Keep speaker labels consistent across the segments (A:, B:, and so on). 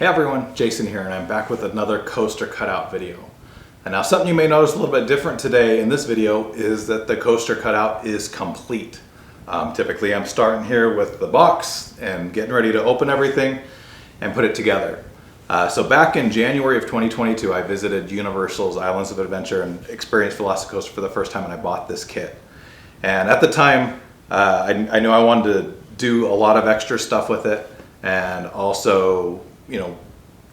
A: Hey everyone, Jason here, and I'm back with another coaster cutout video. And now something you may notice a little bit different today in this video is that the coaster cutout is complete. Typically I'm starting here with the box and getting ready to open everything and put it together. So back in January of 2022 I visited Universal's Islands of Adventure and experienced VelociCoaster for the first time, and I bought this kit. And at the time I knew I wanted to do a lot of extra stuff with it and also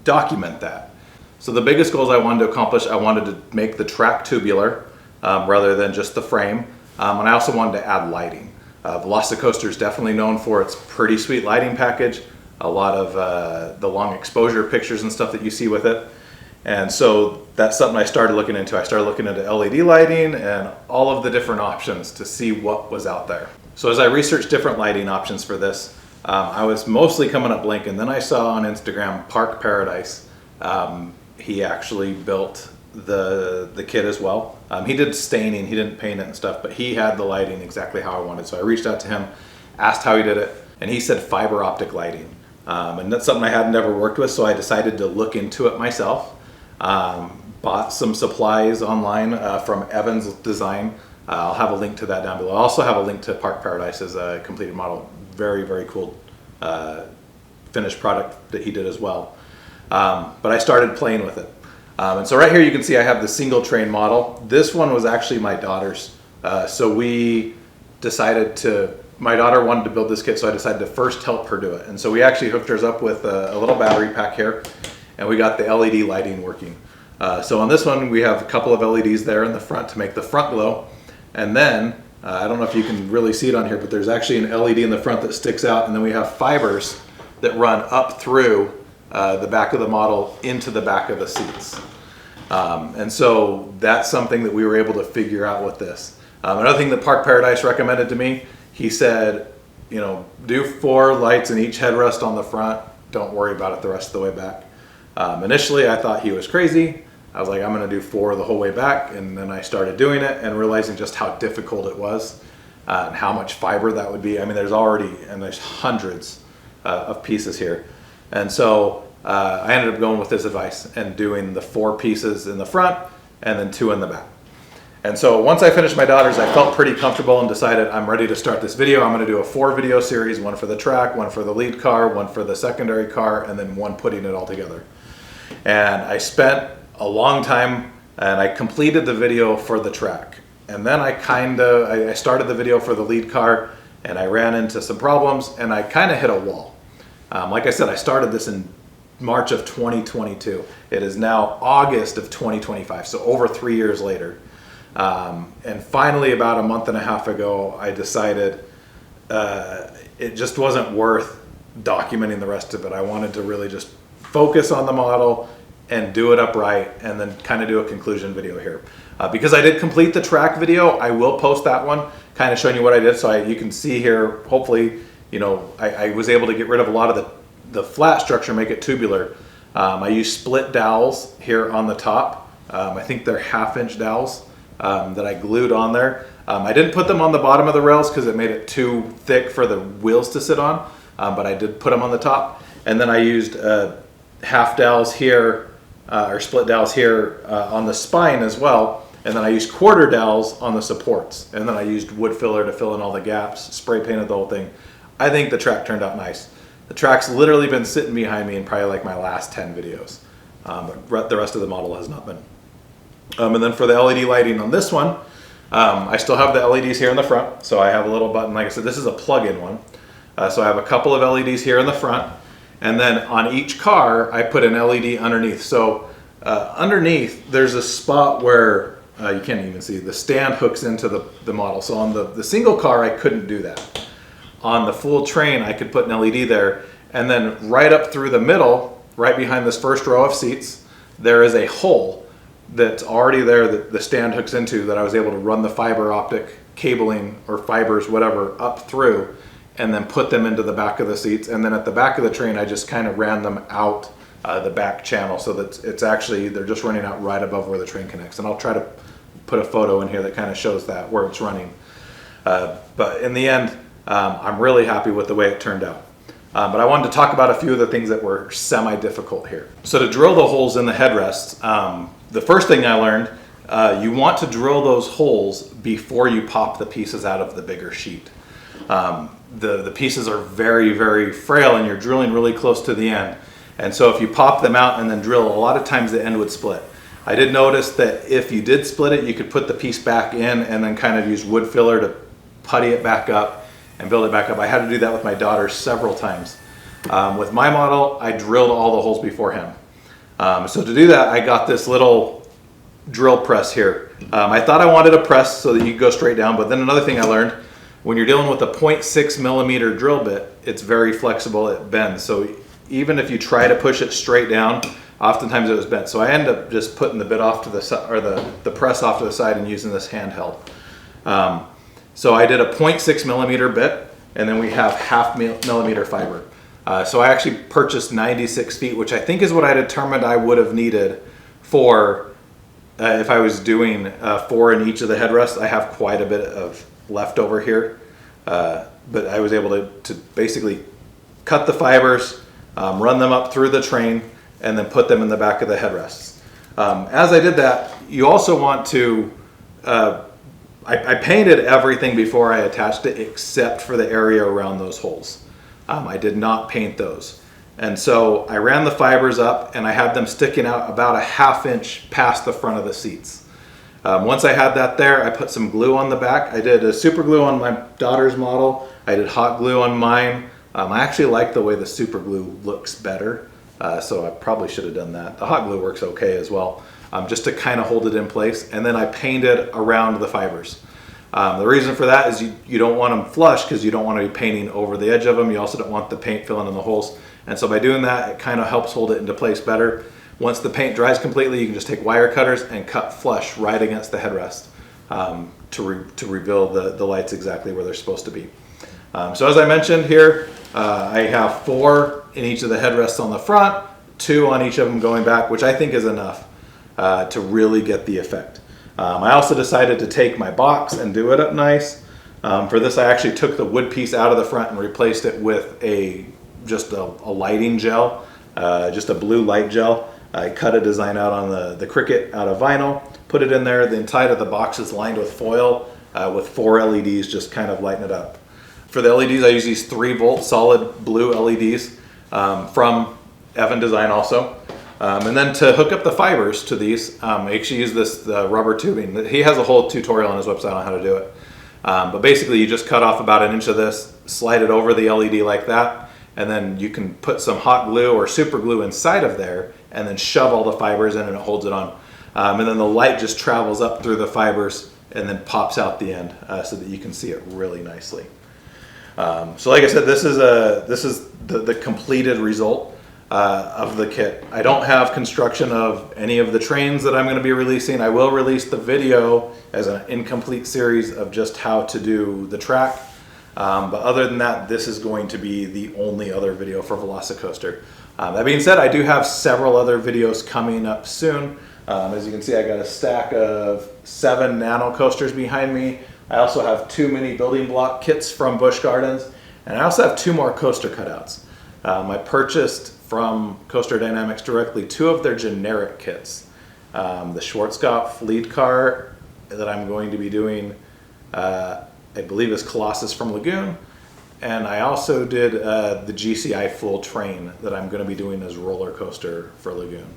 A: document that. So the biggest goals I wanted to accomplish, I wanted to make the track tubular rather than just the frame, and I also wanted to add lighting. VelociCoaster is definitely known for its pretty sweet lighting package, a lot of the long exposure pictures and stuff that you see with it, and so that's something I started looking into. I started looking into LED lighting and all of the different options to see what was out there. So as I researched different lighting options for this, I was mostly coming up blank, and then I saw on Instagram Park Paradise. He actually built the kit as well. He did staining, he didn't paint it and stuff, but he had the lighting exactly how I wanted. So I reached out to him, asked how he did it, and he said fiber optic lighting. And that's something I had never worked with, so I decided to look into it myself. Bought some supplies online from Evans Design. I'll have a link to that down below. I'll also have a link to Park Paradise as a completed model. Very, very cool finished product that he did as well. But I started playing with it. And so right here you can see I have the single train model. This one was actually my daughter's. So we decided to, my daughter wanted to build this kit, so I decided to first help her do it. And so we actually hooked hers up with a little battery pack here, and we got the LED lighting working. So on this one we have a couple of LEDs there in the front to make the front glow. And then, I don't know if you can really see it on here, but there's actually an LED in the front that sticks out, and then we have fibers that run up through the back of the model into the back of the seats. And so that's something that we were able to figure out with this. Another thing that Park Paradise recommended to me, he said, do 4 lights in each headrest on the front, don't worry about it the rest of the way back. Initially I thought he was crazy. I was like, I'm gonna do 4 the whole way back, and then I started doing it and realizing just how difficult it was and how much fiber that would be. I mean, there's hundreds of pieces here. And so I ended up going with this advice and doing the 4 pieces in the front and then 2 in the back. And so once I finished my daughter's, I felt pretty comfortable and decided I'm ready to start this video. I'm gonna do a 4 video series, 1 for the track, 1 for the lead car, 1 for the secondary car, and then 1 putting it all together. And I spent a long time, and I completed the video for the track. And then I started the video for the lead car, and I ran into some problems, and I kind of hit a wall. Like I said, I started this in March of 2022. It is now August of 2025, so over 3 years later. And finally, about a month and a half ago, I decided it just wasn't worth documenting the rest of it. I wanted to really just focus on the model and do it upright, and then kind of do a conclusion video here. Because I did complete the track video, I will post that one, kind of showing you what I did, so you can see here, hopefully, I was able to get rid of a lot of the flat structure, make it tubular. I used split dowels here on the top. I think they're 1/2-inch dowels that I glued on there. I didn't put them on the bottom of the rails because it made it too thick for the wheels to sit on, but I did put them on the top. And then I used half dowels here, or split dowels here on the spine as well, and then I used quarter dowels on the supports, and then I used wood filler to fill in all the gaps, spray painted the whole thing. I think the track turned out nice. The track's literally been sitting behind me in probably like my last 10 videos, but the rest of the model has not been. And then for the LED lighting on this one, I still have the LEDs here in the front, so I have a little button. Like I said, this is a plug-in one, so I have a couple of LEDs here in the front. And then on each car, I put an LED underneath. So underneath, there's a spot where you can't even see, the stand hooks into the model. So on the single car, I couldn't do that. On the full train, I could put an LED there. And then right up through the middle, right behind this first row of seats, there is a hole that's already there that the stand hooks into, that I was able to run the fiber optic cabling or fibers, whatever, up through, and then put them into the back of the seats. And then at the back of the train, I just kind of ran them out the back channel, so that it's actually, they're just running out right above where the train connects. And I'll try to put a photo in here that kind of shows that, where it's running. But in the end, I'm really happy with the way it turned out. But I wanted to talk about a few of the things that were semi-difficult here. So to drill the holes in the headrests, the first thing I learned, you want to drill those holes before you pop the pieces out of the bigger sheet. The pieces are very, very frail and you're drilling really close to the end. And so if you pop them out and then drill, a lot of times the end would split. I did notice that if you did split it, you could put the piece back in and then kind of use wood filler to putty it back up and build it back up. I had to do that with my daughter several times. With my model, I drilled all the holes beforehand. So to do that, I got this little drill press here. I thought I wanted a press so that you could go straight down, but then another thing I learned, when you're dealing with a 0.6 millimeter drill bit, it's very flexible, it bends. So even if you try to push it straight down, oftentimes it was bent. So I ended up just putting the bit off to the side, or the press off to the side, and using this handheld. So I did a 0.6 millimeter bit, and then we have 0.5 millimeter fiber. So I actually purchased 96 feet, which I think is what I determined I would have needed for if I was doing 4 in each of the headrests. I have quite a bit of leftover here, but I was able to basically cut the fibers, run them up through the train, and then put them in the back of the headrests. As I did that, you also want to, I painted everything before I attached it except for the area around those holes. I did not paint those. And so I ran the fibers up and I had them sticking out about a 1/2 inch past the front of the seats. Once I had that there, I put some glue on the back. I did a super glue on my daughter's model. I did hot glue on mine. I actually like the way the super glue looks better. So I probably should have done that. The hot glue works okay as well, just to kind of hold it in place. And then I painted around the fibers. The reason for that is you don't want them flush because you don't want to be painting over the edge of them. You also don't want the paint filling in the holes. And so by doing that, it kind of helps hold it into place better. Once the paint dries completely, you can just take wire cutters and cut flush right against the headrest to reveal the lights exactly where they're supposed to be. So as I mentioned here, I have 4 in each of the headrests on the front, 2 on each of them going back, which I think is enough to really get the effect. I also decided to take my box and do it up nice. For this, I actually took the wood piece out of the front and replaced it with just a lighting gel, just a blue light gel. I cut a design out on the Cricut out of vinyl, put it in there. The inside of the box is lined with foil with 4 LEDs, just kind of lighting it up. For the LEDs, I use these 3-volt solid blue LEDs from Evan Design also. And then to hook up the fibers to these, I actually use this rubber tubing. He has a whole tutorial on his website on how to do it. But basically you just cut off about 1 inch of this, slide it over the LED like that, and then you can put some hot glue or super glue inside of there and then shove all the fibers in and it holds it on. And then the light just travels up through the fibers and then pops out the end so that you can see it really nicely. So like I said, this is the completed result of the kit. I don't have construction of any of the trains that I'm going to be releasing. I will release the video as an incomplete series of just how to do the track. But other than that, this is going to be the only other video for VelociCoaster. That being said, I do have several other videos coming up soon. As you can see, I got a stack of 7 nano coasters behind me. I also have 2 mini building block kits from Busch Gardens, and I also have 2 more coaster cutouts. I purchased from Coaster Dynamics directly 2 of their generic kits. The Schwarzkopf lead car that I'm going to be doing, I believe is Colossus from Lagoon, and I also did the GCI full train that I'm going to be doing as roller coaster for Lagoon.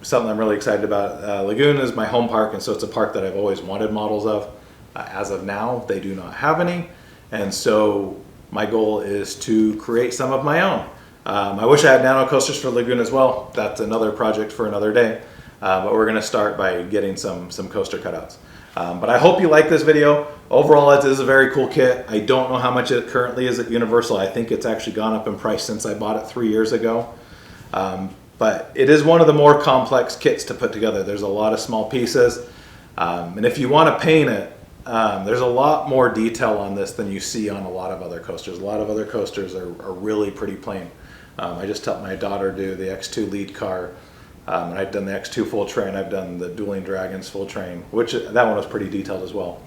A: Something I'm really excited about. Lagoon is my home park, and so it's a park that I've always wanted models of. As of now, they do not have any, and so my goal is to create some of my own. I wish I had nano coasters for Lagoon as well. That's another project for another day, but we're going to start by getting some coaster cutouts. But I hope you like this video. Overall, it is a very cool kit. I don't know how much it currently is at Universal. I think it's actually gone up in price since I bought it 3 years ago. But it is one of the more complex kits to put together. There's a lot of small pieces. And if you want to paint it, there's a lot more detail on this than you see on a lot of other coasters. A lot of other coasters are really pretty plain. I just helped my daughter do the X2 lead car, and I've done the X2 full train. I've done the Dueling Dragons full train, which that one was pretty detailed as well.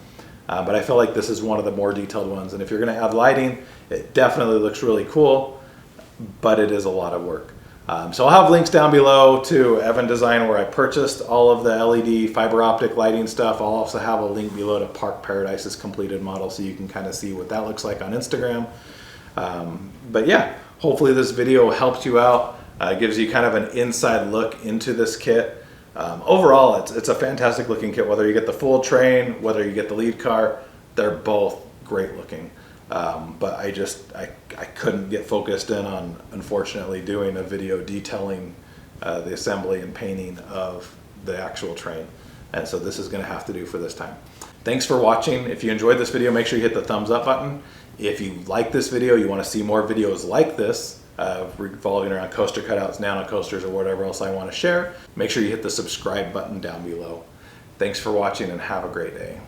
A: but I feel like this is one of the more detailed ones. And if you're going to add lighting, it definitely looks really cool, but it is a lot of work. So I'll have links down below to Evan Design where I purchased all of the LED fiber optic lighting stuff. I'll also have a link below to Park Paradise's completed model so you can kind of see what that looks like on Instagram. But yeah, hopefully this video helped you out. Gives you kind of an inside look into this kit. Overall, it's a fantastic looking kit, whether you get the full train, whether you get the lead car, they're both great looking. But I couldn't get focused in on, unfortunately, doing a video detailing the assembly and painting of the actual train. And so this is going to have to do for this time. Thanks for watching. If you enjoyed this video, make sure you hit the thumbs up button. If you like this video, you want to see more videos like this, revolving around coaster cutouts, nano coasters, or whatever else I want to share, make sure you hit the subscribe button down below. Thanks for watching and have a great day.